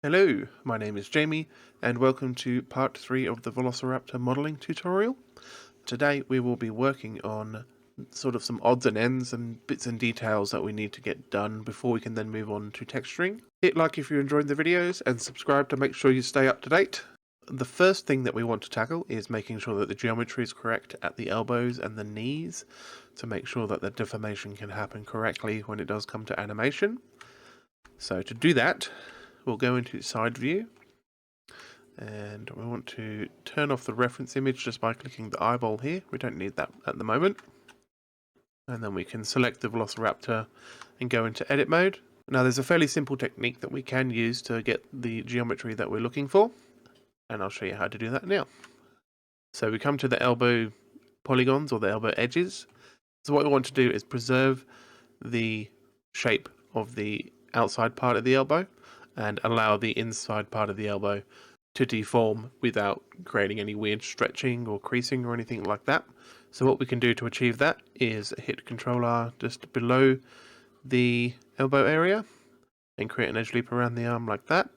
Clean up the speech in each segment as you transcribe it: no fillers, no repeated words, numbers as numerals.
Hello, my name is Jamie, and welcome to part 3 of the velociraptor modelling tutorial. Today we will be working on sort of some odds and ends and bits and details that we need to get done before we can then move on to texturing. Hit like if you're enjoying the videos and subscribe to make sure you stay up to date. The first thing that we want to tackle is making sure that the geometry is correct at the elbows and the knees to make sure that the deformation can happen correctly when it does come to animation. So to do that, we'll go into side view, and we want to turn off the reference image just by clicking the eyeball here. We don't need that at the moment. And then we can select the velociraptor and go into edit mode. Now there's a fairly simple technique that we can use to get the geometry that we're looking for, and I'll show you how to do that now. So we come to the elbow polygons, or the elbow edges. So what we want to do is preserve the shape of the outside part of the elbow and allow the inside part of the elbow to deform without creating any weird stretching or creasing or anything like that. So what we can do to achieve that is hit Ctrl R just below the elbow area and create an edge loop around the arm like that,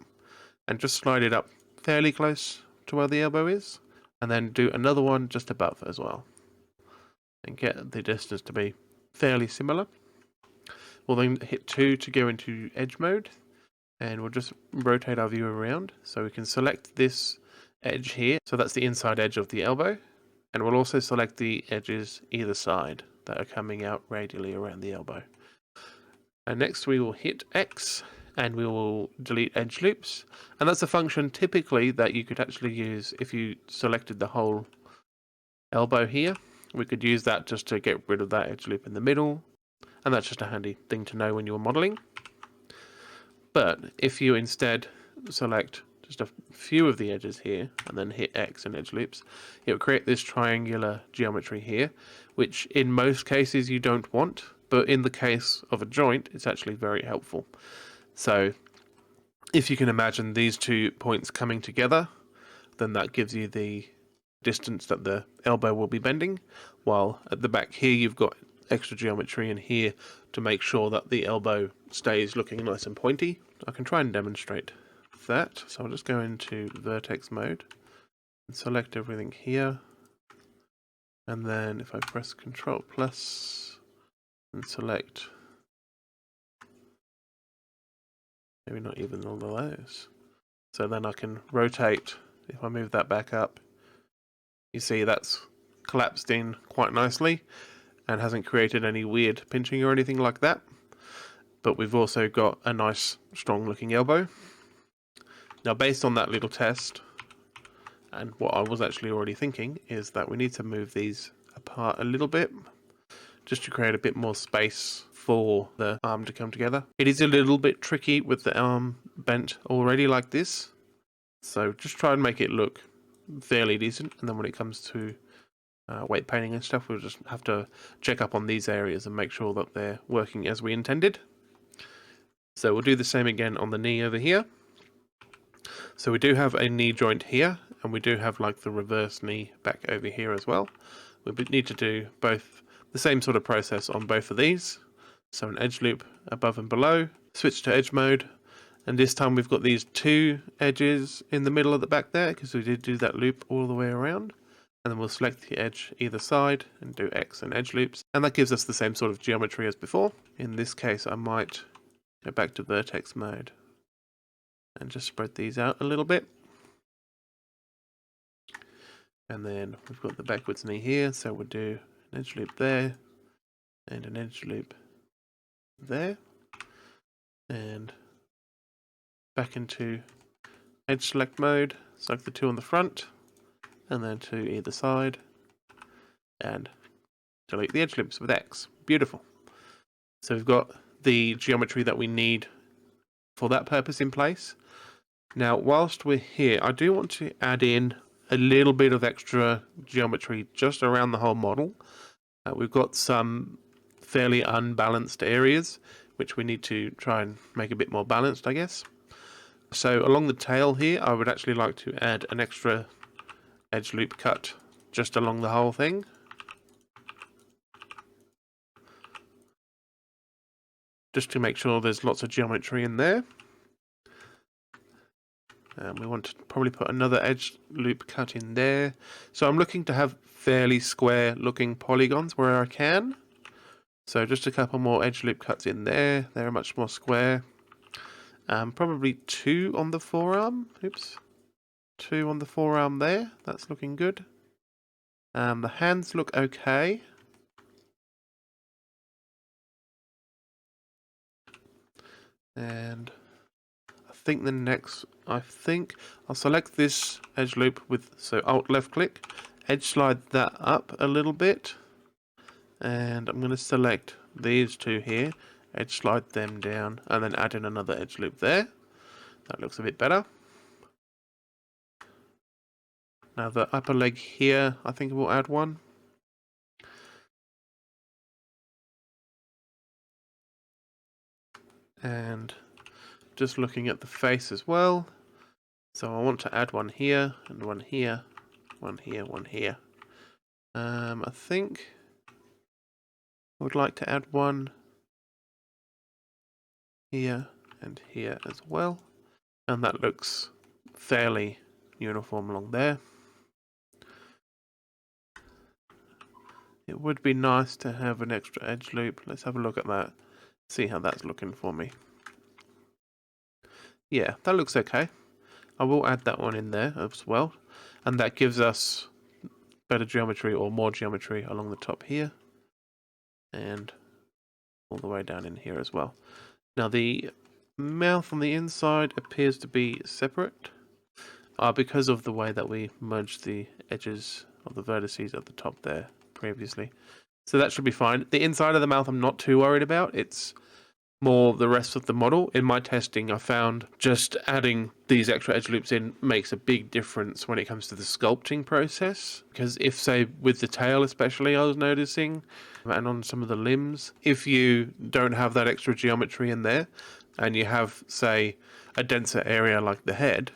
and just slide it up fairly close to where the elbow is, and then do another one just above as well and get the distance to be fairly similar. We'll then hit 2 to go into edge mode, and we'll just rotate our view around so we can select this edge here. So that's the inside edge of the elbow, and we'll also select the edges either side that are coming out radially around the elbow. And next we will hit X and we will delete edge loops, and that's a function typically that you could actually use if you selected the whole elbow here. We could use that just to get rid of that edge loop in the middle, and that's just a handy thing to know when you're modeling. But if you instead select just a few of the edges here and then hit X and edge loops, it will create this triangular geometry here, which in most cases you don't want, but in the case of a joint it's actually very helpful. So if you can imagine these 2 points coming together, then that gives you the distance that the elbow will be bending, while at the back here you've got extra geometry in here to make sure that the elbow stays looking nice and pointy. I can try and demonstrate that. So I'll just go into vertex mode and select everything here, and then if I press Ctrl plus and select, maybe not even all of those, so then I can rotate. If I move that back up, you see that's collapsed in quite nicely and hasn't created any weird pinching or anything like that. But we've also got a nice strong looking elbow. Now based on that little test, and what I was actually already thinking, is that we need to move these apart a little bit just to create a bit more space for the arm to come together. It is a little bit tricky with the arm bent already like this, so just try and make it look fairly decent, and then when it comes to weight painting and stuff, we'll just have to check up on these areas and make sure that they're working as we intended. So we'll do the same again on the knee over here. So we do have a knee joint here, and we do have like the reverse knee back over here as well. We need to do both the same sort of process on both of these. So an edge loop above and below, switch to edge mode, and this time we've got these 2 edges in the middle of the back there because we did do that loop all the way around. And then we'll select the edge either side and do X and edge loops, and that gives us the same sort of geometry as before. In this case I might go back to vertex mode and just spread these out a little bit. And then we've got the backwards knee here, so we'll do an edge loop there and an edge loop there, and back into edge select mode, select the 2 on the front and then 2 either side, and delete the edge loops with X. Beautiful. So we've got the geometry that we need for that purpose in place. Now whilst we're here, I do want to add in a little bit of extra geometry just around the whole model. We've got some fairly unbalanced areas which we need to try and make a bit more balanced, I guess. So along the tail here I would actually like to add an extra edge loop cut just along the whole thing. Just to make sure there's lots of geometry in there. We want to probably put another edge loop cut in there. So I'm looking to have fairly square looking polygons where I can. So just a couple more edge loop cuts in there. They're much more square. Probably 2 on the forearm. Oops. 2 on the forearm there. That's looking good. The hands look okay. And I think I'll select this edge loop with, so Alt left click, edge slide that up a little bit. And I'm going to select these 2 here, edge slide them down, and then add in another edge loop there. That looks a bit better. Now the upper leg here, I think we'll add one. And just looking at the face as well. So I want to add one here, and one here, one here, one here. I think I would like to add one here and here as well. And that looks fairly uniform along there. It would be nice to have an extra edge loop. Let's have a look at that. See how that's looking for me. Yeah, that looks okay. I will add that one in there as well. And that gives us better geometry or more geometry along the top here. And all the way down in here as well. Now the mouth on the inside appears to be separate. Because of the way that we merged the edges of the vertices at the top there previously. So that should be fine. The inside of the mouth I'm not too worried about. It's more the rest of the model. In my testing, I found just adding these extra edge loops in makes a big difference when it comes to the sculpting process. Because if, say, with the tail especially, I was noticing, and on some of the limbs, if you don't have that extra geometry in there, and you have, say, a denser area like the head,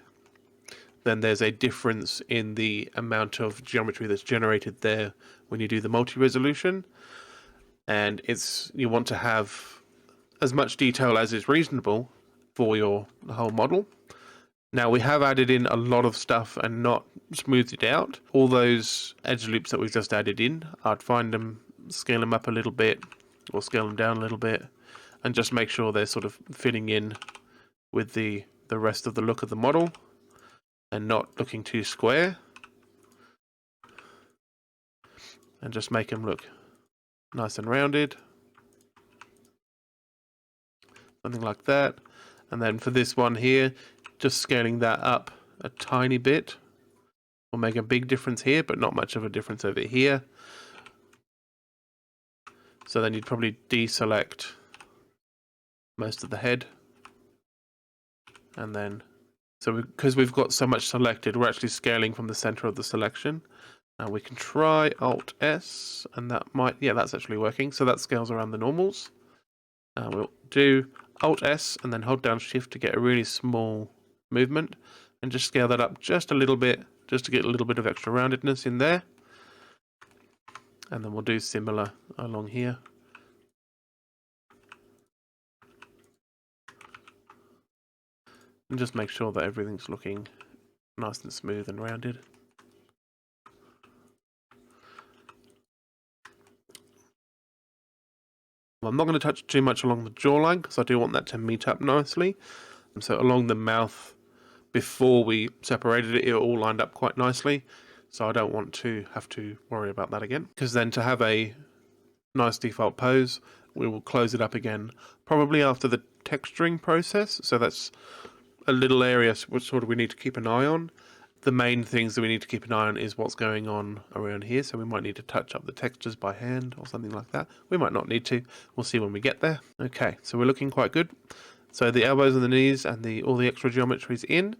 then there's a difference in the amount of geometry that's generated there when you do the multi-resolution. And you want to have as much detail as is reasonable for your whole model. Now we have added in a lot of stuff and not smoothed it out. All those edge loops that we've just added in, I'd find them, scale them up a little bit or scale them down a little bit and just make sure they're sort of fitting in with the rest of the look of the model and not looking too square, and just make them look nice and rounded, something like that. And then for this one here, just scaling that up a tiny bit will make a big difference here, but not much of a difference over here. So then you'd probably deselect most of the head, and then because we've got so much selected, we're actually scaling from the center of the selection. Now we can try Alt S, and that might, yeah, that's actually working. So that scales around the normals. We'll do Alt S and then hold down Shift to get a really small movement, and just scale that up just a little bit, just to get a little bit of extra roundedness in there. And then we'll do similar along here. And just make sure that everything's looking nice and smooth and rounded. Well, I'm not going to touch too much along the jawline because I do want that to meet up nicely. And so along the mouth, before we separated it, it all lined up quite nicely. So I don't want to have to worry about that again. Because then to have a nice default pose, we will close it up again, probably after the texturing process. So that's a little area which sort of we need to keep an eye on. The main things that we need to keep an eye on is what's going on around here. So we might need to touch up the textures by hand or something like that. We might not need to. We'll see when we get there. Okay, so we're looking quite good. So the elbows and the knees and all the extra geometry is in.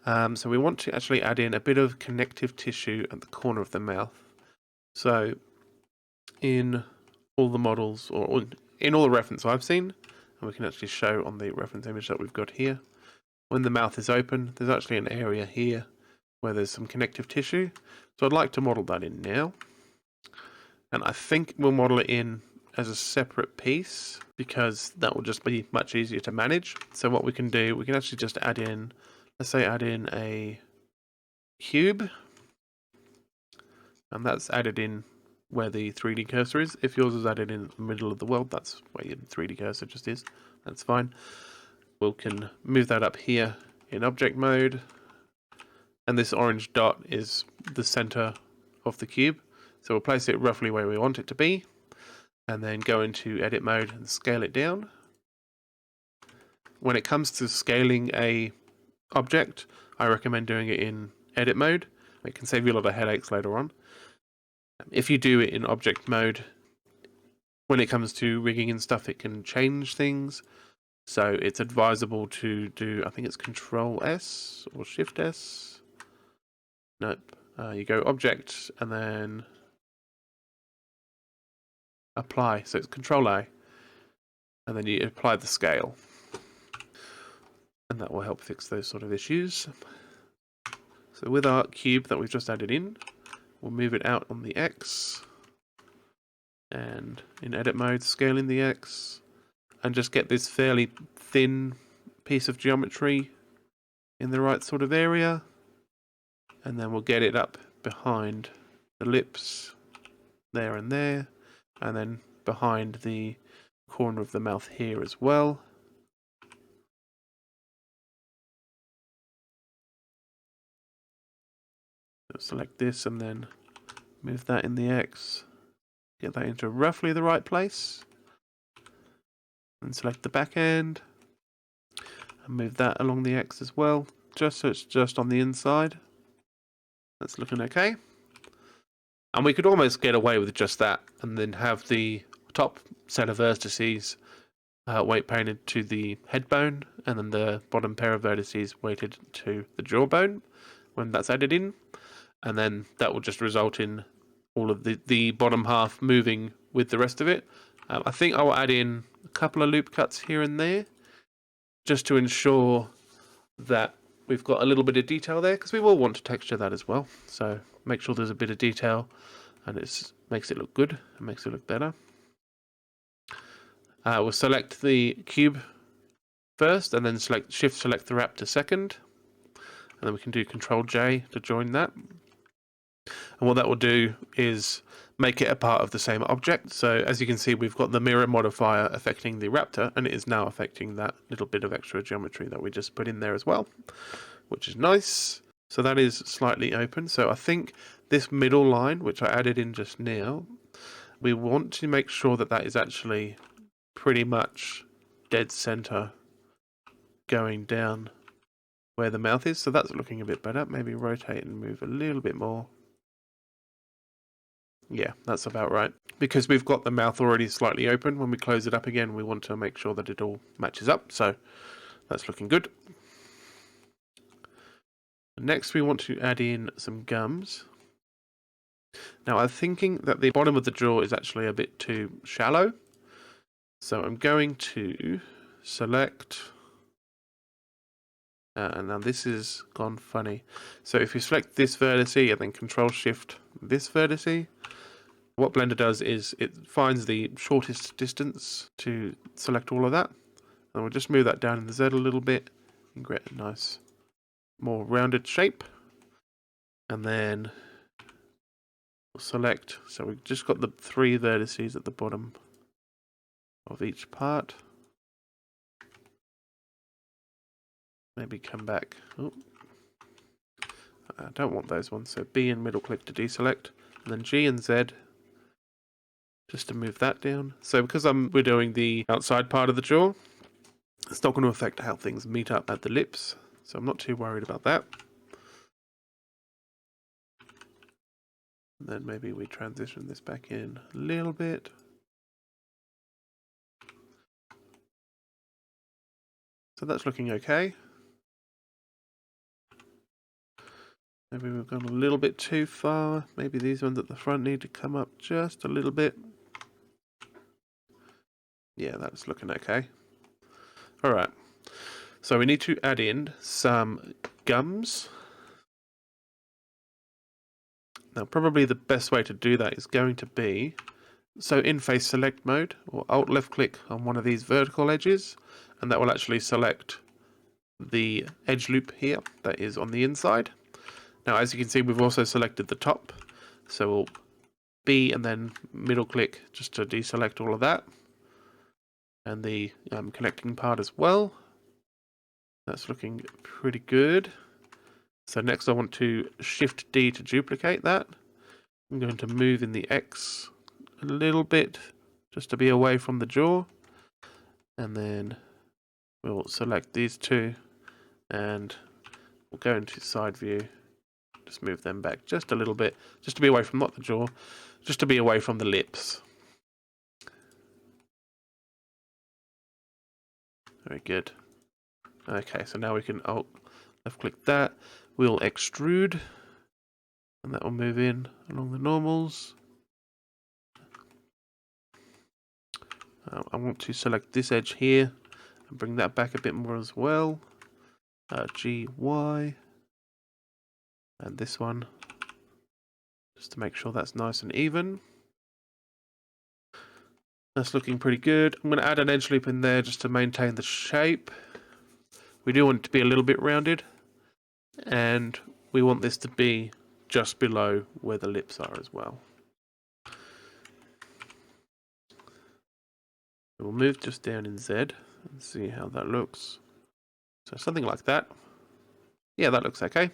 So we want to actually add in a bit of connective tissue at the corner of the mouth. So in all the models, or in all the reference I've seen, and we can actually show on the reference image that we've got here, when the mouth is open, there's actually an area here where there's some connective tissue. So I'd like to model that in now. And I think we'll model it in as a separate piece because that will just be much easier to manage. So what we can do, we can actually just add in let's say add in a cube, and that's added in where the 3D cursor is. If yours is added in the middle of the world, that's where your 3D cursor just is. That's fine. We can move that up here in object mode, and this orange dot is the center of the cube. So we'll place it roughly where we want it to be, and then go into edit mode and scale it down. When it comes to scaling a object, I recommend doing it in edit mode. It can save you a lot of headaches later on. If you do it in object mode, when it comes to rigging and stuff, it can change things. So it's advisable to do, I think it's Control S or Shift S. Nope. You go Object and then Apply. So it's Control A. And then you apply the scale. And that will help fix those sort of issues. So with our cube that we've just added in, we'll move it out on the X. And in edit mode, scale in the X. And just get this fairly thin piece of geometry in the right sort of area. And then we'll get it up behind the lips, there and there. And then behind the corner of the mouth here as well. Select this and then move that in the X. Get that into roughly the right place. And select the back end. And move that along the X as well, just so it's just on the inside. That's looking okay. And we could almost get away with just that and then have the top set of vertices weight painted to the head bone, and then the bottom pair of vertices weighted to the jawbone when that's added in. And then that will just result in all of the bottom half moving with the rest of it. I think I will add in a couple of loop cuts here and there, just to ensure that we've got a little bit of detail there, because we will want to texture that as well. So make sure there's a bit of detail, and it makes it look good and makes it look better. We'll select the cube first, and then shift select the raptor second, and then we can do Control J to join that. And what that will do is make it a part of the same object. So as you can see, we've got the mirror modifier affecting the raptor, and it is now affecting that little bit of extra geometry that we just put in there as well, which is nice. So that is slightly open. So I think this middle line, which I added in just now, we want to make sure that that is actually pretty much dead center going down where the mouth is. So that's looking a bit better. Maybe rotate and move a little bit more. Yeah, that's about right. Because we've got the mouth already slightly open, when we close it up again, we want to make sure that it all matches up. So that's looking good. Next, we want to add in some gums. Now, I'm thinking that the bottom of the jaw is actually a bit too shallow. So I'm going to select... and now this has gone funny. So if you select this vertice and then Control Shift this vertice, what Blender does is it finds the shortest distance to select all of that. And we'll just move that down in the Z a little bit and get a nice, more rounded shape. And then we'll select, so we've just got the 3 vertices at the bottom of each part. Maybe come back. Oh. I don't want those ones, so B and middle click to deselect, and then G and Z just to move that down. So because we're doing the outside part of the jaw, it's not going to affect how things meet up at the lips, so I'm not too worried about that. And then maybe we transition this back in a little bit. So that's looking okay. Maybe we've gone a little bit too far. Maybe these ones at the front need to come up just a little bit. Yeah, that's looking okay. All right. So we need to add in some gums. Now, probably the best way to do that is going to be, so in face select mode, or alt left click on one of these vertical edges, and that will actually select the edge loop here that is on the inside. Now, as you can see, we've also selected the top, so we'll B and then middle click just to deselect all of that, and the connecting part as well. That's looking pretty good. So next I want to Shift D to duplicate that. I'm going to move in the X a little bit just to be away from the jaw, and then we'll select these two and we'll go into side view. Just move them back just a little bit, just to be away from, not the jaw, just to be away from the lips. Very good. Okay, so now we can left click that. We'll extrude, and that will move in along the normals. I want to select this edge here and bring that back a bit more as well. G, Y, and this one, just to make sure that's nice and even. That's looking pretty good. I'm going to add an edge loop in there just to maintain the shape. We do want it to be a little bit rounded, and we want this to be just below where the lips are as well. We'll move just down in Z and see how that looks. So something like that. Yeah, that looks okay.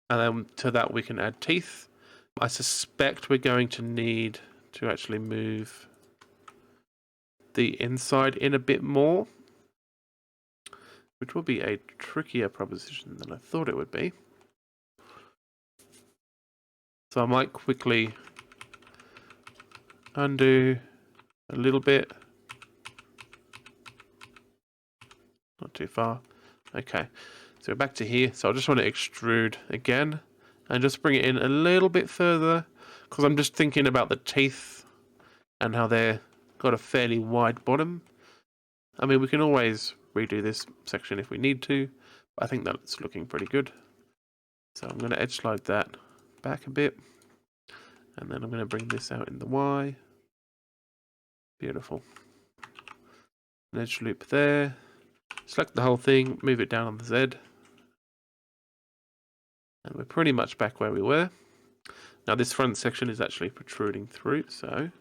And then to that we can add teeth. I suspect we're going to need to actually move the inside in a bit more, which will be a trickier proposition than I thought it would be. So I might quickly undo a little bit. Not too far. Okay, so we're back to here. So I just want to extrude again and just bring it in a little bit further, because I'm just thinking about the teeth and how they're got a fairly wide bottom. I mean, we can always redo this section if we need to, but I think that's looking pretty good. So I'm going to edge slide that back a bit, and then I'm going to bring this out in the Y. Beautiful. An edge loop there. Select the whole thing, move it down on the Z. And we're pretty much back where we were. Now this front section is actually protruding through, so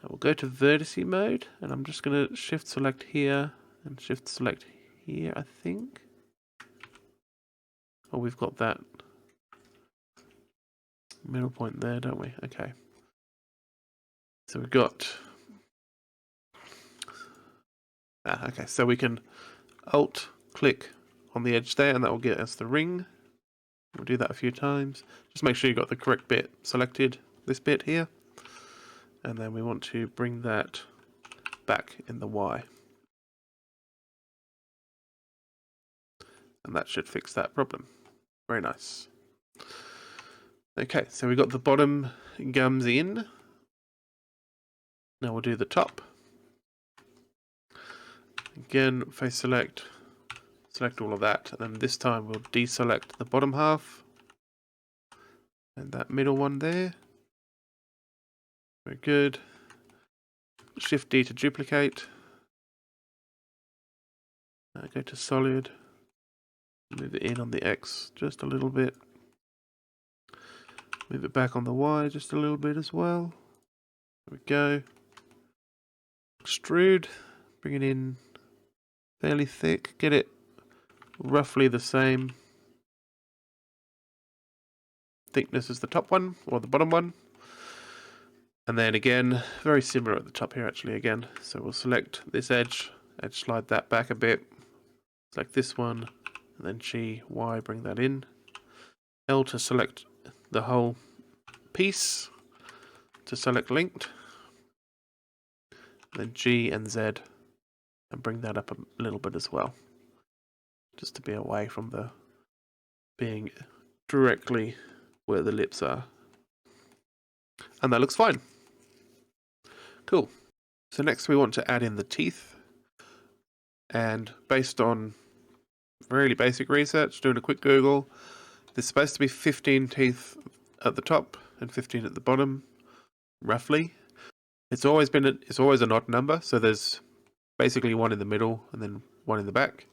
we'll go to vertice mode, and I'm just going to shift select here and shift select here, I think. Oh, we've got that middle point there, don't we? Okay. So we've got... okay, so we can Alt click on the edge there, and that will get us the ring. We'll do that a few times. Just make sure you've got the correct bit selected, this bit here. And then we want to bring that back in the Y. And that should fix that problem. Very nice. Okay, so we've got the bottom gums in. Now we'll do the top. Again, face select, select all of that, and then this time we'll deselect the bottom half and that middle one there. Very good. Shift D to duplicate. Go to solid. Move it in on the X just a little bit. Move it back on the Y just a little bit as well. There we go. Extrude. Bring it in fairly thick. Get it roughly the same thickness as the top one or the bottom one. And then again, very similar at the top here actually again. So we'll select this edge slide that back a bit. Select this one, and then G, Y, bring that in. L to select the whole piece, to select linked. Then G and Z, and bring that up a little bit as well. Just to be away from the being directly where the lips are. And that looks fine. Cool. So next we want to add in the teeth. And based on really basic research, doing a quick Google, there's supposed to be 15 teeth at the top and 15 at the bottom, roughly. It's always an odd number, so there's basically one in the middle and then one in the back.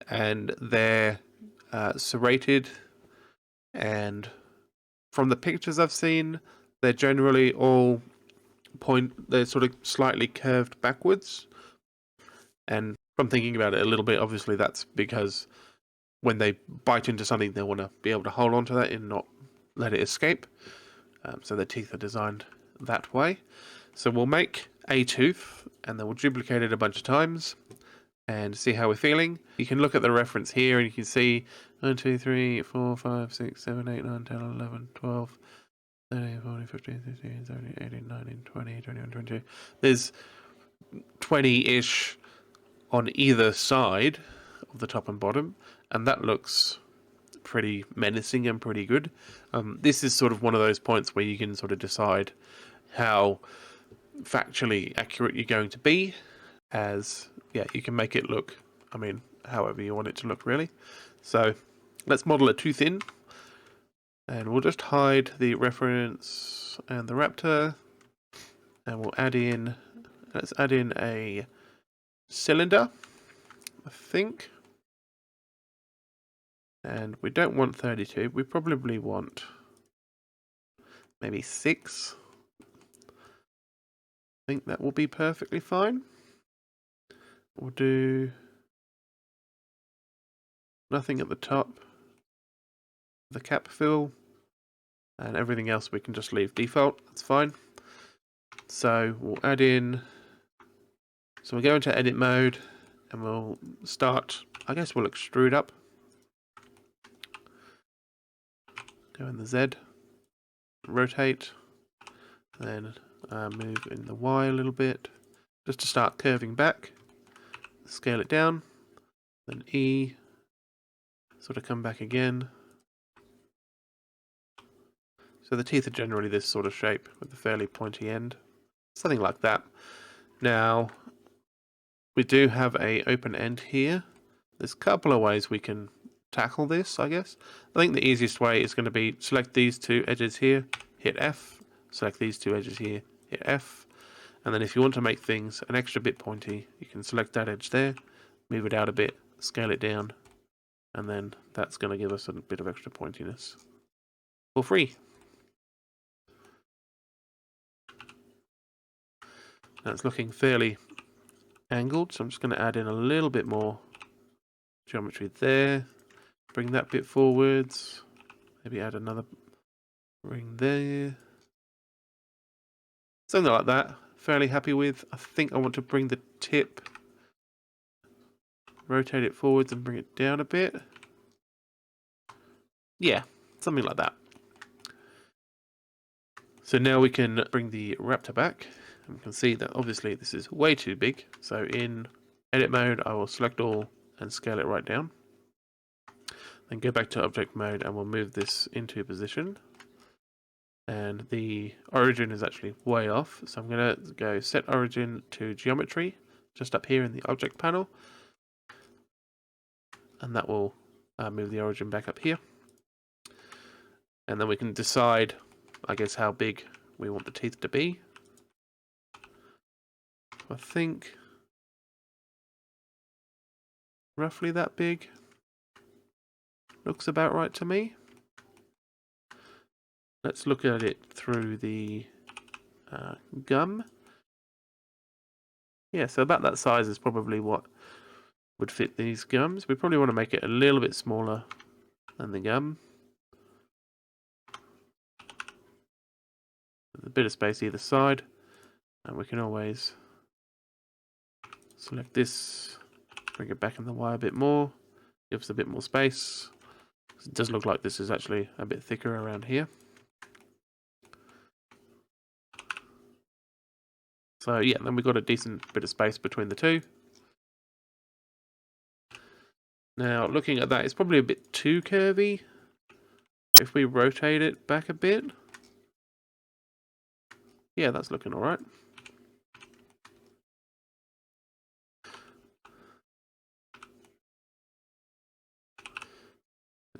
and they're serrated, and from the pictures I've seen, they're generally all they're sort of slightly curved backwards. And from thinking about it a little bit, obviously that's because when they bite into something, they want to be able to hold on to that and not let it escape. So their teeth are designed that way. So we'll make a tooth, and then we'll duplicate it a bunch of times and see how we're feeling. You can look at the reference here and you can see 1, 2, 3, 4, 5, 6, 7, 8, 9, 10, 11, 12, 13, 14, 15, 16, 17, 18, 19, 20, 21, 22. There's 20-ish on either side of the top and bottom, and that looks pretty menacing and pretty good. This is sort of one of those points where you can sort of decide how factually accurate you're going to be, as yeah, you can make it look, I mean, however you want it to look really. So let's model a tooth in, and we'll just hide the reference and the raptor, and we'll add in, let's add in a cylinder, I think. And we don't want 32, we probably want maybe 6. I think that will be perfectly fine. We'll do nothing at the top, the cap fill, and everything else we can just leave default, that's fine. So we'll add in, so we'll go into edit mode, and we'll start, I guess we'll extrude up. Go in the Z, rotate, then move in the Y a little bit, just to start curving back. Scale it down, then E, sort of come back again. So the teeth are generally this sort of shape with a fairly pointy end, something like that. Now, we do have a open end here. There's a couple of ways we can tackle this, I guess. I think the easiest way is going to be select these two edges here, hit F, select these two edges here, hit F, and then if you want to make things an extra bit pointy, you can select that edge there, move it out a bit, scale it down, and then that's going to give us a bit of extra pointiness for free. Now it's looking fairly angled, so I'm just going to add in a little bit more geometry there, bring that bit forwards, maybe add another ring there, something like that. Fairly happy with. I think I want to bring the tip, rotate it forwards and bring it down a bit. Yeah, something like that. So now we can bring the raptor back, and we can see that obviously this is way too big. So in edit mode, I will select all and scale it right down. Then go back to object mode and we'll move this into position. And the origin is actually way off, so I'm going to go set origin to geometry, just up here in the object panel, and that will move the origin back up here. And then we can decide, I guess, how big we want the teeth to be. I think roughly that big looks about right to me. Let's look at it through the gum. Yeah, so about that size is probably what would fit these gums. We probably want to make it a little bit smaller than the gum. With a bit of space either side, and we can always select this, bring it back in the Y a bit more, give us a bit more space. It does look like this is actually a bit thicker around here. So yeah, then we've got a decent bit of space between the two. Now looking at that, it's probably a bit too curvy. If we rotate it back a bit, yeah, that's looking all right.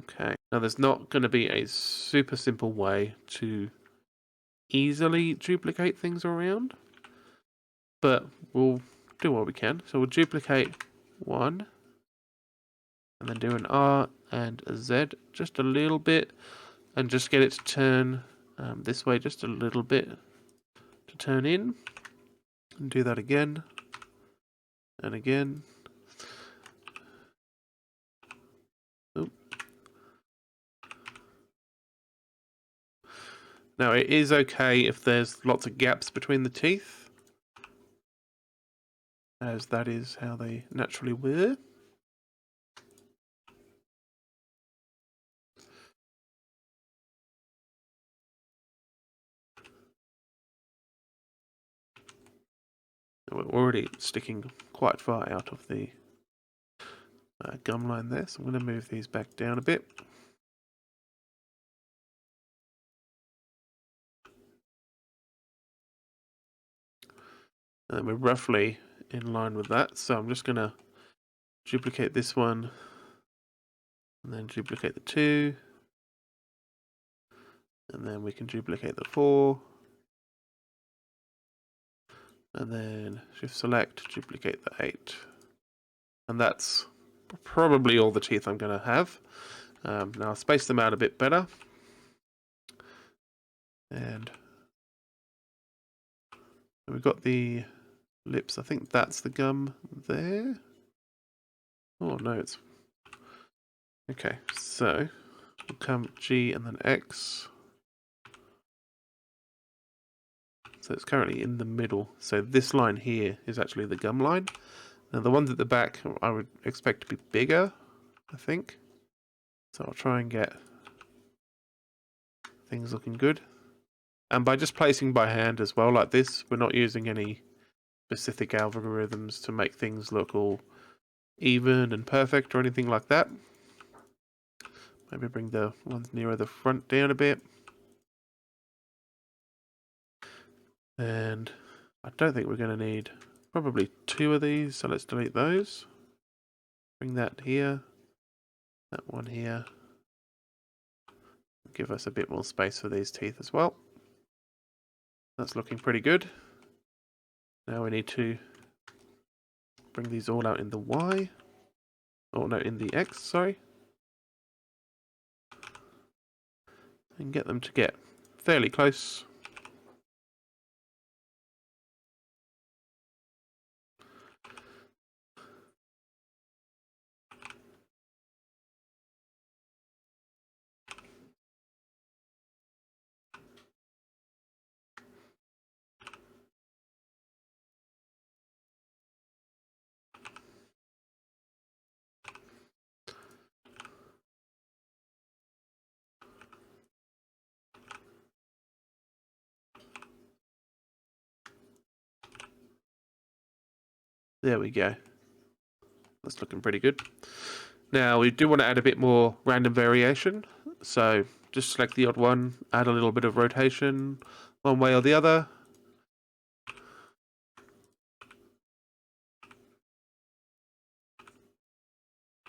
Okay, now there's not going to be a super simple way to easily duplicate things around, but we'll do what we can. So we'll duplicate one, and then do an R and a Z just a little bit, and just get it to turn this way just a little bit to turn in, and do that again and again. Oop. Now it is okay if there's lots of gaps between the teeth, as that is how they naturally were. We're already sticking quite far out of the gum line there, so I'm going to move these back down a bit. And we're roughly in line with that, so I'm just going to duplicate this one, and then duplicate the 2, and then we can duplicate the 4, and then shift select, duplicate the 8. And that's probably all the teeth I'm going to have. Now I'll space them out a bit better. And we've got the lips. I think that's the gum there. Oh no, it's... Okay, so we'll come G and then X. So it's currently in the middle. So this line here is actually the gum line. Now the ones at the back I would expect to be bigger, I think. So I'll try and get things looking good. And by just placing by hand as well like this, we're not using any specific algorithms to make things look all even and perfect or anything like that. Maybe bring the ones nearer the front down a bit. And I don't think we're going to need probably 2 of these, so let's delete those. Bring that here, that one here. Give us a bit more space for these teeth as well. That's looking pretty good. Now we need to bring these all out in the Y. Oh no, in the X, sorry. And get them to get fairly close. There we go. That's looking pretty good. Now we do want to add a bit more random variation. So just select the odd one, add a little bit of rotation one way or the other.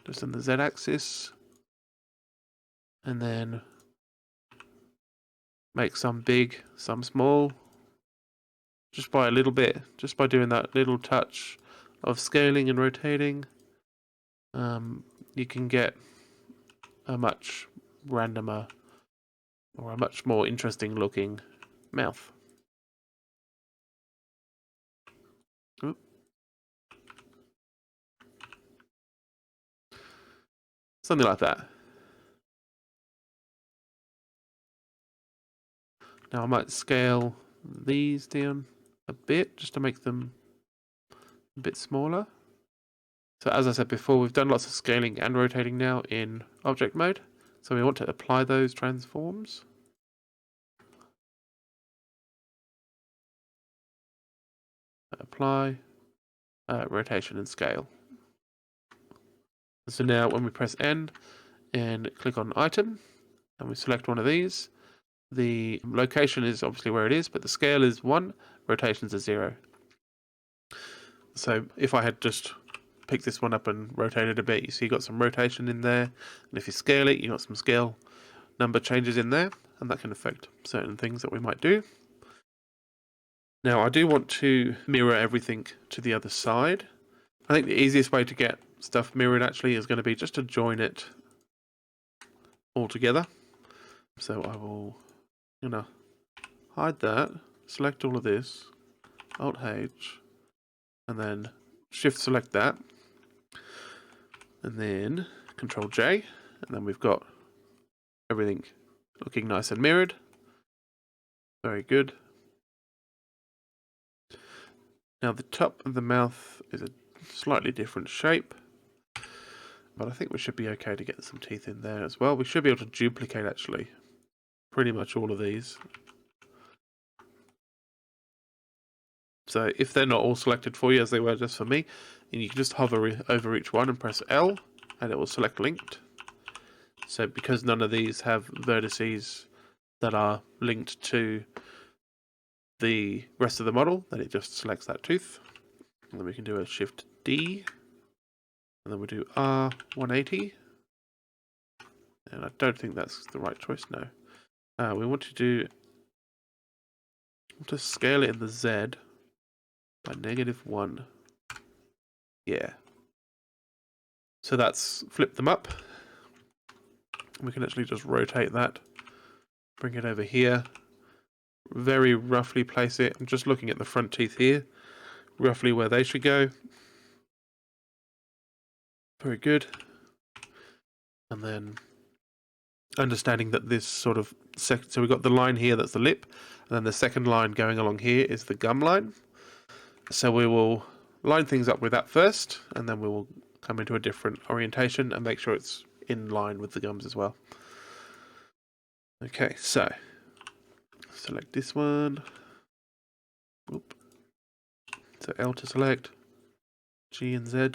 Just in the Z-axis. And then make some big, some small. Just by a little bit, just by doing that little touch of scaling and rotating, you can get a much randomer or a much more interesting looking mouth. Oop. Something like that. Now I might scale these down a bit just to make them a bit smaller. So as I said before, we've done lots of scaling and rotating now in object mode. So we want to apply those transforms. Apply, rotation and scale. So now when we press N and click on item and we select one of these, the location is obviously where it is, but the scale is 1, rotations are 0. So if I had just picked this one up and rotated a bit, you see you got some rotation in there, and if you scale it, you got some scale number changes in there, and that can affect certain things that we might do. Now I do want to mirror everything to the other side. I think the easiest way to get stuff mirrored actually is going to be just to join it all together. So I will, hide that, select all of this, Alt H, and then Shift select that, and then Control J, and then we've got everything looking nice and mirrored. Very good. Now the top of the mouth is a slightly different shape, but I think we should be okay to get some teeth in there as well. We should be able to duplicate actually pretty much all of these. So if they're not all selected for you as they were just for me, and you can just hover over each one and press L and it will select linked. So because none of these have vertices that are linked to the rest of the model, then it just selects that tooth. And then we can do a Shift D, and then we do R180. And I don't think that's the right choice, no. We want to scale it in the Z by -1. Yeah. So that's flip them up. We can actually just rotate that, bring it over here, very roughly place it. I'm just looking at the front teeth here, roughly where they should go. Very good. And then understanding that this sort of so we've got the line here that's the lip, and then the second line going along here is the gum line. So we will line things up with that first, and then we will come into a different orientation and make sure it's in line with the gums as well. Okay, so select this one. Oop. So L to select, G and Z.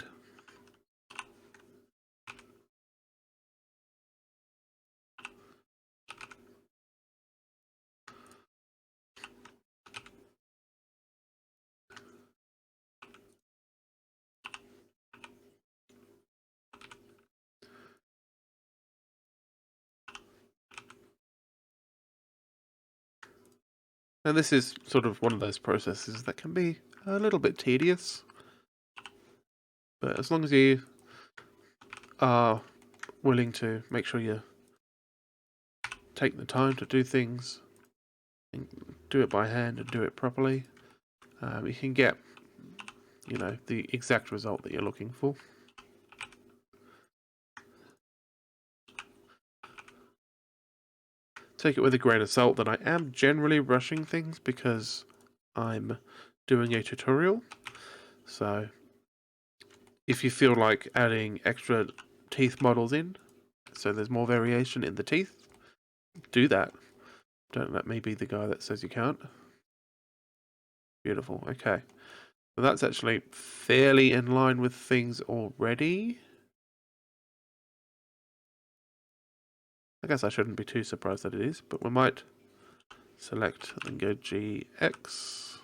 And this is sort of one of those processes that can be a little bit tedious. But as long as you are willing to make sure you take the time to do things, and do it by hand and do it properly, you can get, the exact result that you're looking for. Take it with a grain of salt that I am generally rushing things because I'm doing a tutorial. So if you feel like adding extra teeth models in, so there's more variation in the teeth, do that. Don't let me be the guy that says you can't. Beautiful, okay. So that's actually fairly in line with things already. I guess I shouldn't be too surprised that it is, but we might select and go GX.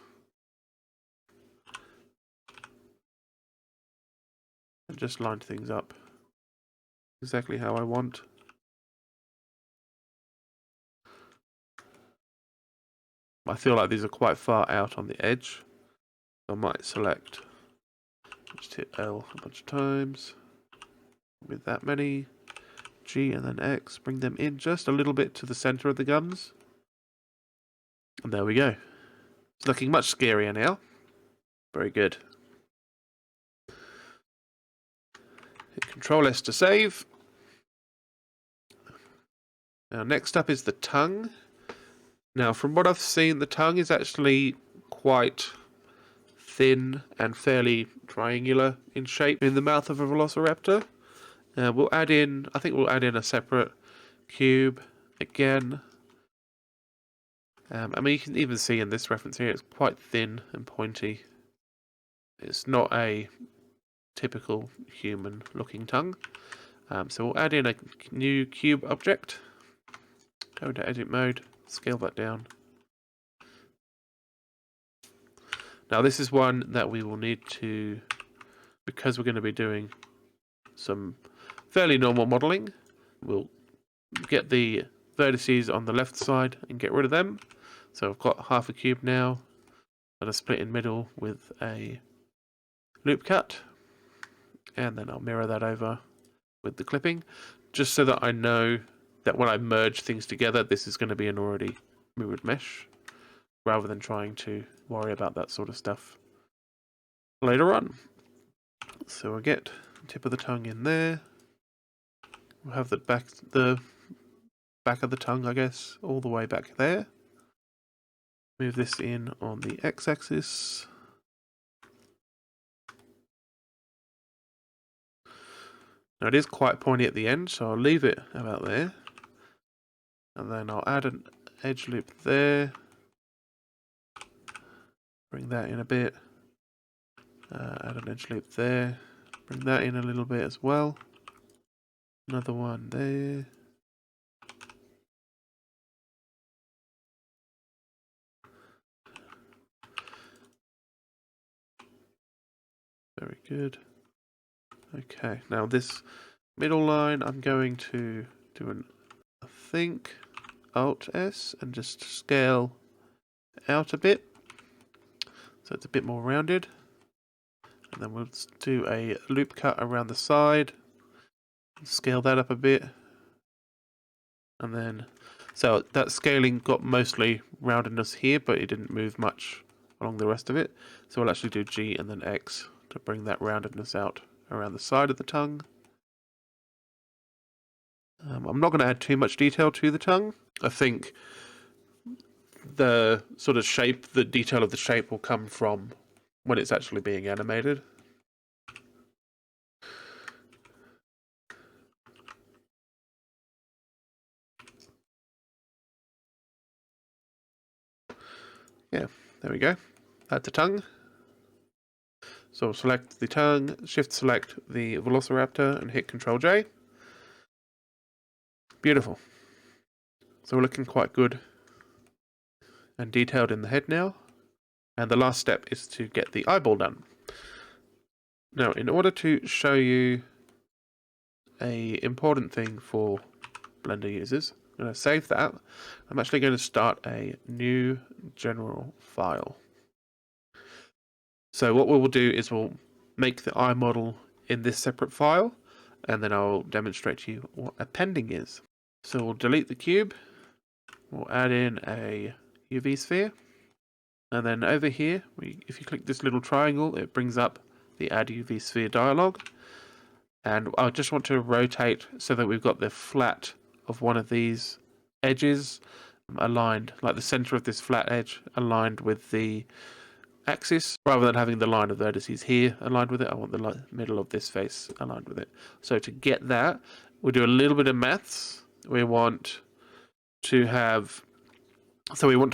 And just line things up exactly how I want. I feel like these are quite far out on the edge. I might select, just hit L a bunch of times with that many, G and then X, bring them in just a little bit to the center of the gums. And there we go. It's looking much scarier now. Very good. Hit Control S to save. Now next up is the tongue. Now from what I've seen, the tongue is actually quite thin and fairly triangular in shape in the mouth of a velociraptor. We'll add in, I think we'll add in a separate cube again. I mean, you can even see in this reference here, it's quite thin and pointy. It's not a typical human looking tongue. So we'll add in a new cube object. Go into edit mode, scale that down. Now this is one that we will need to, because we're going to be doing some fairly normal modeling, we'll get the vertices on the left side and get rid of them. So I've got half a cube now, and a split in middle with a loop cut. And then I'll mirror that over with the clipping, just so that I know that when I merge things together, this is going to be an already mirrored mesh, rather than trying to worry about that sort of stuff later on. So we'll get the tip of the tongue in there. We'll have the back of the tongue, I guess, all the way back there. Move this in on the x-axis. Now it is quite pointy at the end, so I'll leave it about there. And then I'll add an edge loop there. Bring that in a bit. Add an edge loop there. Bring that in a little bit as well. Another one there. Very good. Okay, now this middle line I'm going to do I think Alt S and just scale out a bit so it's a bit more rounded. And then we'll do a loop cut around the side, scale that up a bit. And then, so that scaling got mostly roundedness here, but it didn't move much along the rest of it. So we'll actually do G and then X to bring that roundedness out around the side of the tongue. I'm not going to add too much detail to the tongue. I think the sort of shape, the detail of the shape will come from when it's actually being animated. Yeah, there we go. That's the tongue. So select the tongue, shift select the velociraptor and hit Ctrl J. Beautiful. So we're looking quite good and detailed in the head now. And the last step is to get the eyeball done. Now, in order to show you an important thing for Blender users, I'm going to save that. I'm actually going to start a new general file. So what we will do is we'll make the eye model in this separate file, and then I'll demonstrate to you what appending is. So we'll delete the cube, we'll add in a UV sphere, and then over here, if you click this little triangle, it brings up the Add UV Sphere dialog. And I just want to rotate so that we've got the flat of one of these edges aligned, like the center of this flat edge aligned with the axis, rather than having the line of vertices here aligned with it. I want the middle of this face aligned with it. So to get that, we'll do a little bit of maths. We want to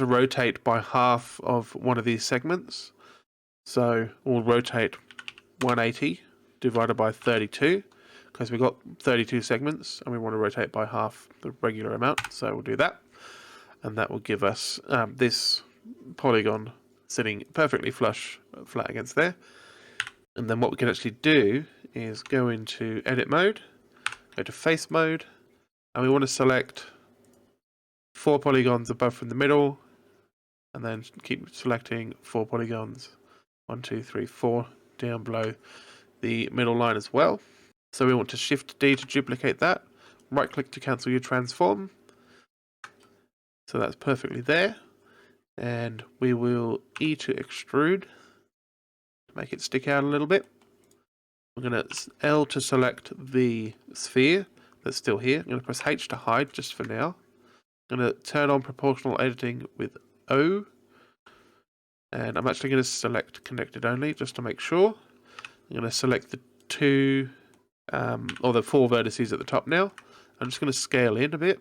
rotate by half of one of these segments. So we'll rotate 180 divided by 32, because we've got 32 segments and we want to rotate by half the regular amount. So we'll do that, and that will give us this polygon sitting perfectly flat against there. And then what we can actually do is go into edit mode, go to face mode, and we want to select 4 polygons above from the middle, and then keep selecting 4 polygons, 1, 2, 3, 4 down below the middle line as well. So we want to shift D to duplicate that, right click to cancel your transform. So that's perfectly there. And we will E to extrude to make it stick out a little bit. We're going to L to select the sphere that's still here. I'm going to press H to hide just for now. I'm going to turn on proportional editing with O. And I'm actually going to select connected only just to make sure. I'm going to select the 4 vertices at the top now. I'm just going to scale in a bit.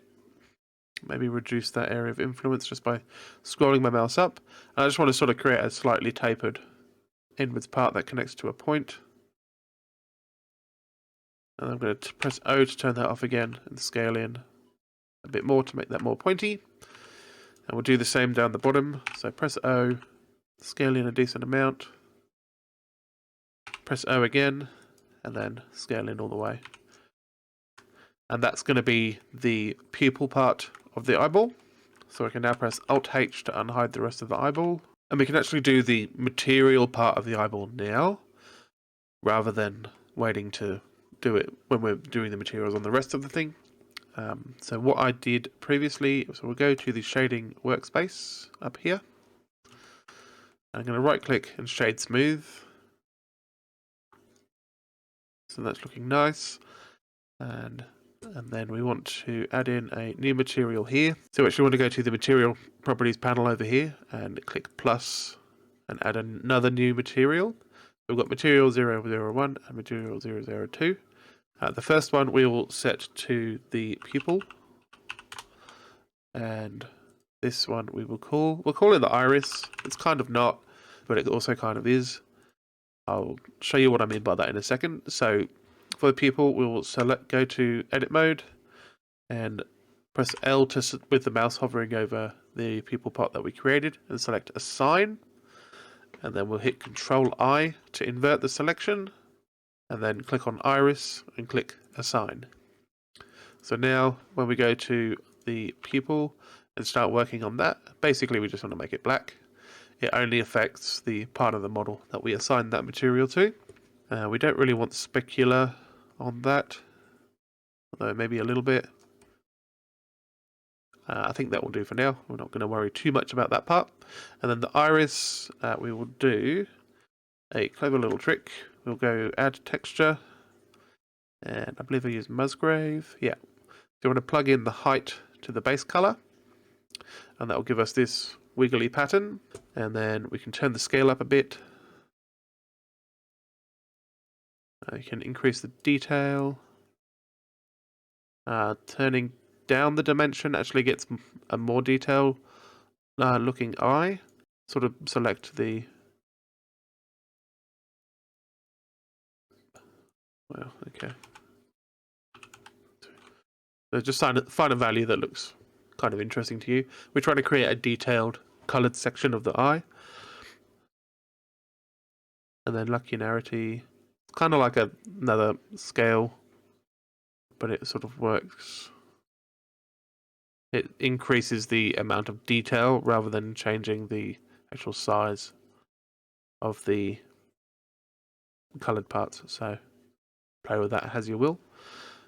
Maybe reduce that area of influence just by scrolling my mouse up. And I just want to sort of create a slightly tapered inwards part that connects to a point. And I'm going to press O to turn that off again and scale in a bit more to make that more pointy. And we'll do the same down the bottom. So press O, scale in a decent amount. Press O again, and then scale in all the way. And that's going to be the pupil part of the eyeball. So I can now press Alt H to unhide the rest of the eyeball. And we can actually do the material part of the eyeball now, rather than waiting to do it when we're doing the materials on the rest of the thing. So what I did previously, so we'll go to the shading workspace up here. I'm going to right click and shade smooth. So that's looking nice. And then we want to add in a new material here. So we actually want to go to the material properties panel over here and click plus and add another new material. We've got material 001 and material 002. The first one we will set to the pupil, and this one we'll call it the iris. It's kind of not, but it also kind of is. I'll show you what I mean by that in a second. So for the pupil, we will go to edit mode and press L with the mouse hovering over the pupil part that we created and select assign. And then we'll hit Control I to invert the selection, and then click on iris and click assign. So now when we go to the pupil and start working on that, basically we just want to make it black. It only affects the part of the model that we assigned that material to. We don't really want specular on that, although maybe a little bit. I think that will do for now. We're not going to worry too much about that part. And then the iris, we will do a clever little trick. We'll go add texture, and I believe I use Musgrave. Yeah. So you want to plug in the height to the base color, and that will give us this wiggly pattern. And then we can turn the scale up a bit. You can increase the detail. Turning down the dimension actually gets a more detailed looking eye. Sort of select the... Well, okay. So just find a value that looks kind of interesting to you. We're trying to create a detailed colored section of the eye. And then linearity, kind of like another scale, but it sort of works. It increases the amount of detail rather than changing the actual size of the colored parts. So play with that as you will.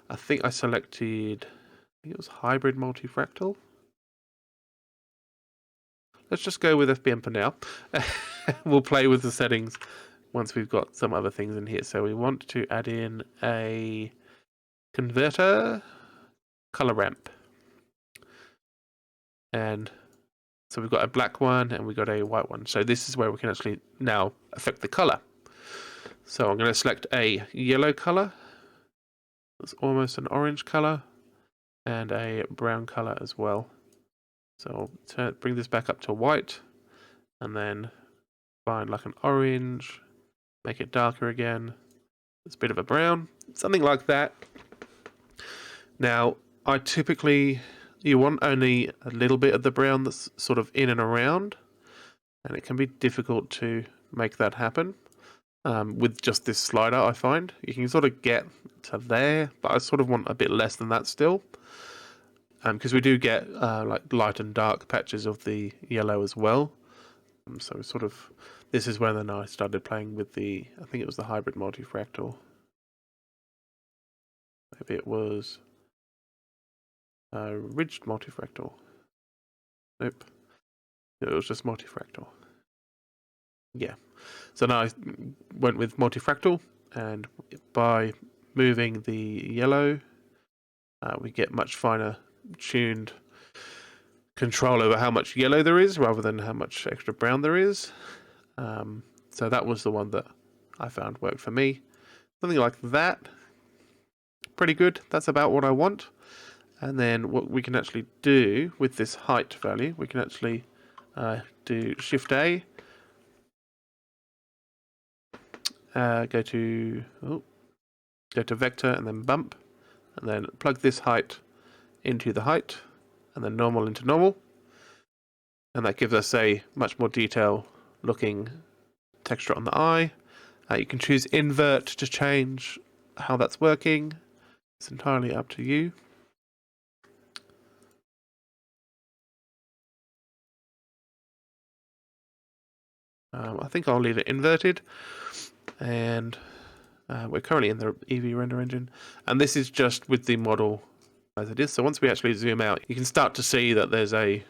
I think I selected, I think it was hybrid multifractal. Let's just go with FBM for now. We'll play with the settings once we've got some other things in here. So we want to add in a converter color ramp. And so we've got a black one and we've got a white one. So this is where we can actually now affect the color. So I'm going to select a yellow color. It's almost an orange color, and a brown color as well. So I'll bring this back up to white, and then find like an orange, make it darker again. It's a bit of a brown, something like that. Now, you want only a little bit of the brown that's sort of in and around, and it can be difficult to make that happen. With just this slider, I find you can sort of get to there, but I sort of want a bit less than that still, because we do get like light and dark patches of the yellow as well. So sort of this is when then I started playing with I think it was the hybrid multifractal. Maybe it was ridged multifractal. Nope, it was just multifractal. Yeah. So now I went with multifractal, and by moving the yellow, we get much finer tuned control over how much yellow there is rather than how much extra brown there is. So that was the one that I found worked for me. Something like that. Pretty good. That's about what I want. And then what we can actually do with this height value, we can actually do Shift A. Go to vector and then bump, and then plug this height into the height, and then normal into normal, and that gives us a much more detailed looking texture on the eye. You can choose invert to change how that's working. It's entirely up to you. I think I'll leave it inverted, and We're currently in the Eevee render engine, and this is just with the model as it is. So once we actually zoom out, you can start to see that there's a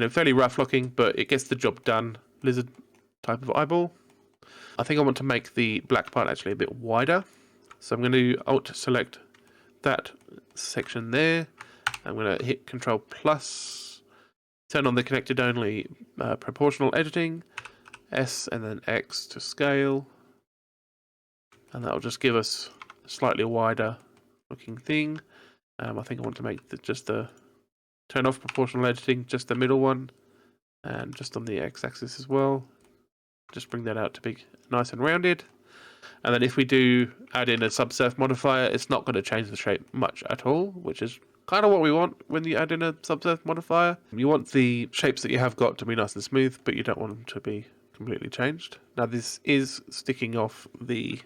fairly rough looking, but it gets the job done lizard type of eyeball. I think I want to make the black part actually a bit wider, so I'm going to Alt select that section there. I'm going to hit Control plus, turn on the connected only proportional editing, S and then X to scale, and that'll just give us a slightly wider looking thing. I think I want to make turn off proportional editing, just the middle one, and just on the X-axis as well. Just bring that out to be nice and rounded. And then if we do add in a subsurf modifier, it's not going to change the shape much at all, which is kind of what we want when you add in a subsurf modifier. You want the shapes that you have got to be nice and smooth, but you don't want them to be completely changed. Now this is sticking off the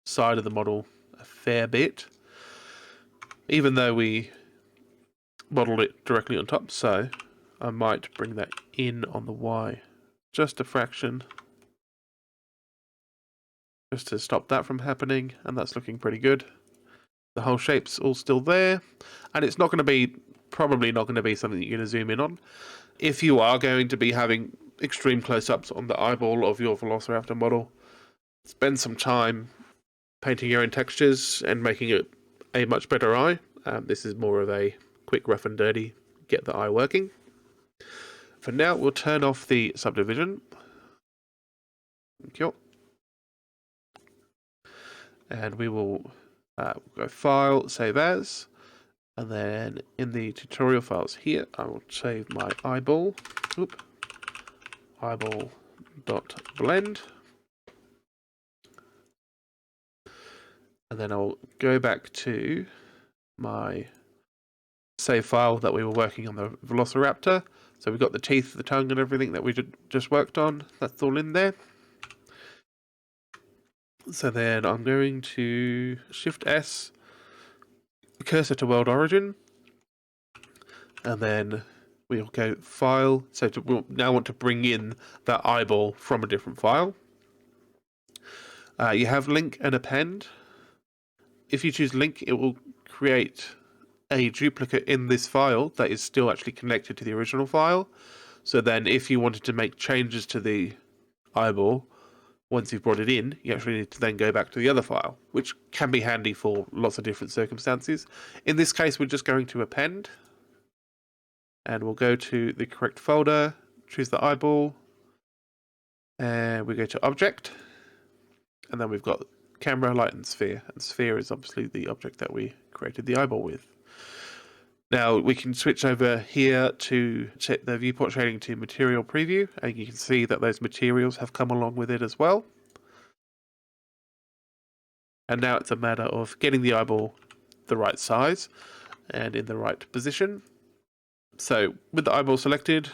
side of the model a fair bit, even though we modeled it directly on top, so I might bring that in on the Y just a fraction, just to stop that from happening, and that's looking pretty good. The whole shape's all still there, and it's not going to be, probably not going to be something you're going to zoom in on. If you are going to be having extreme close-ups on the eyeball of your velociraptor model, spend some time painting your own textures and making it a much better eye. This is more of a quick rough and dirty, get the eye working. For now, we'll turn off the subdivision. Thank you. And we will go File, Save As, and then in the tutorial files here, I will save my eyeball. Eyeball.blend. And then I'll go back to my save file that we were working on the velociraptor. So we've got the teeth, the tongue, and everything that we just worked on. That's all in there. So then I'm going to Shift S, cursor to world origin, and then we'll go File. So we'll now want to bring in that eyeball from a different file. You have link and append. If you choose link, it will create a duplicate in this file that is still actually connected to the original file. So then if you wanted to make changes to the eyeball, once you've brought it in, you actually need to then go back to the other file, which can be handy for lots of different circumstances. In this case, we're just going to append, and we'll go to the correct folder, choose the eyeball, and we go to object, and then we've got camera, light, and sphere is obviously the object that we created the eyeball with. Now we can switch over here to set the viewport shading to material preview, and you can see that those materials have come along with it as well. And now it's a matter of getting the eyeball the right size and in the right position. So with the eyeball selected,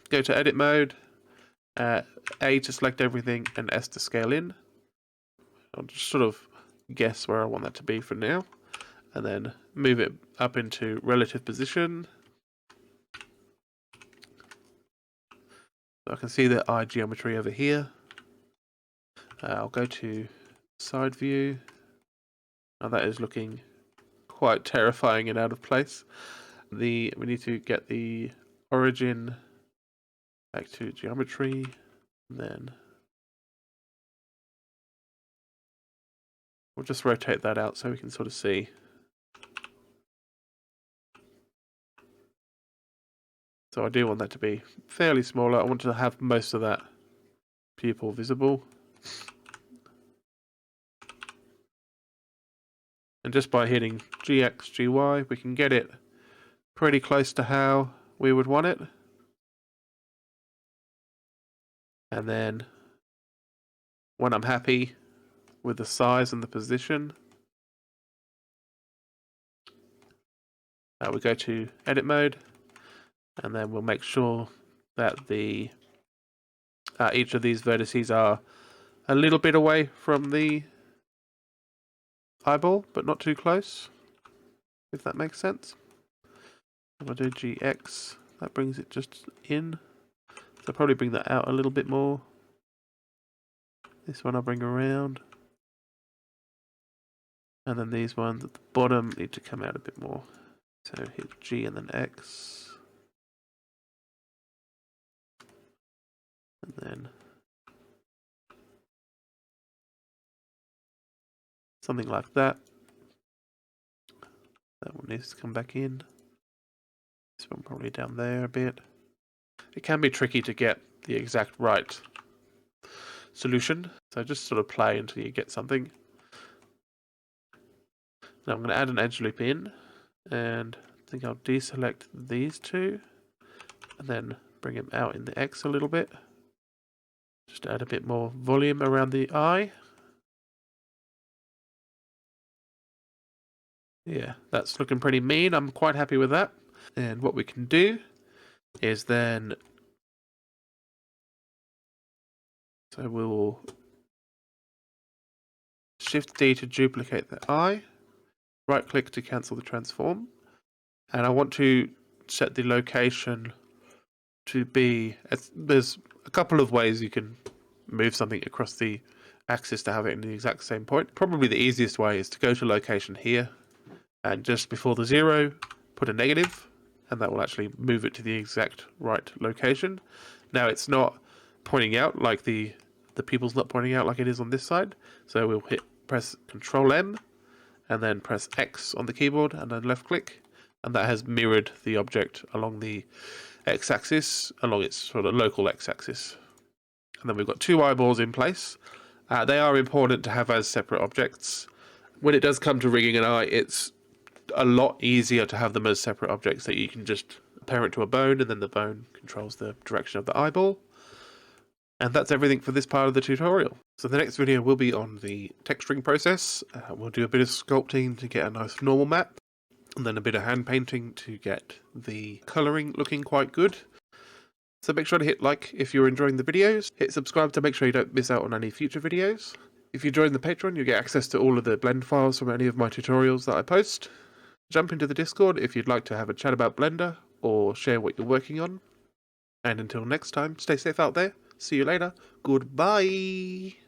go to edit mode, A to select everything, and S to scale in. I'll just sort of guess where I want that to be for now, and then move it up into relative position. So I can see the eye geometry over here. I'll go to side view. Now that is looking quite terrifying and out of place. We need to get the origin back to geometry, and then we'll just rotate that out so we can sort of see. So I do want that to be fairly smaller. I want to have most of that pupil visible. And just by hitting GX, GY, we can get it pretty close to how we would want it. And then when I'm happy with the size and the position, we go to edit mode, and then we'll make sure that each of these vertices are a little bit away from the eyeball, but not too close, if that makes sense. If I do GX, that brings it just in. So I'll probably bring that out a little bit more. This one I'll bring around. And then these ones at the bottom need to come out a bit more. So hit G and then X. And then something like that. That one needs to come back in. This one probably down there a bit. It can be tricky to get the exact right solution, so just sort of play until you get something. Now I'm going to add an edge loop in, and I think I'll deselect these two, and then bring them out in the X a little bit. Just add a bit more volume around the eye. Yeah, that's looking pretty mean. I'm quite happy with that. And what we can do is then, so we'll Shift D to duplicate the eye, right click to cancel the transform, and I want to set the location to be, there's a couple of ways you can move something across the axis to have it in the exact same point. Probably the easiest way is to go to location here, and just before the 0, put a negative, and that will actually move it to the exact right location. Now it's not pointing out like the pupil's not pointing out like it is on this side, so we'll press Control M, and then press X on the keyboard, and then left click, and that has mirrored the object along the x-axis, along its sort of local x-axis. And then we've got two eyeballs in place. They are important to have as separate objects. When it does come to rigging an eye, it's a lot easier to have them as separate objects that you can just parent to a bone, and then the bone controls the direction of the eyeball. And that's everything for this part of the tutorial. So the next video will be on the texturing process. We'll do a bit of sculpting to get a nice normal map, and then a bit of hand painting to get the colouring looking quite good. So make sure to hit like if you're enjoying the videos, hit subscribe to make sure you don't miss out on any future videos. If you join the Patreon, you'll get access to all of the blend files from any of my tutorials that I post. Jump into the Discord if you'd like to have a chat about Blender or share what you're working on. And until next time, stay safe out there. See you later. Goodbye.